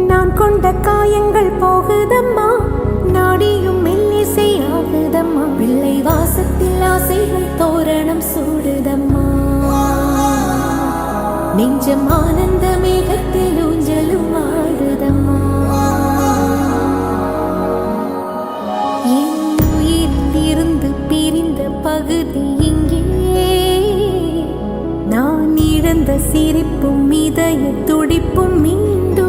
நான் கொண்ட காயங்கள் போகுதம்மா, நாடியும் மெல்லிசை ஆகுதம்மா, பிள்ளை வாசத்தில் ஆசைகள் தோரணம் சூடுதம்மா, நெஞ்சம் ஆனந்த மேகத்தில் ஊஞ்சலும் ஆடுதம்மா. என் உயிரிலிருந்து பிரிந்த பகுதி இங்கே, நான் இழந்த சிரிப்பும் இதய துடிப்பும் மீண்டும்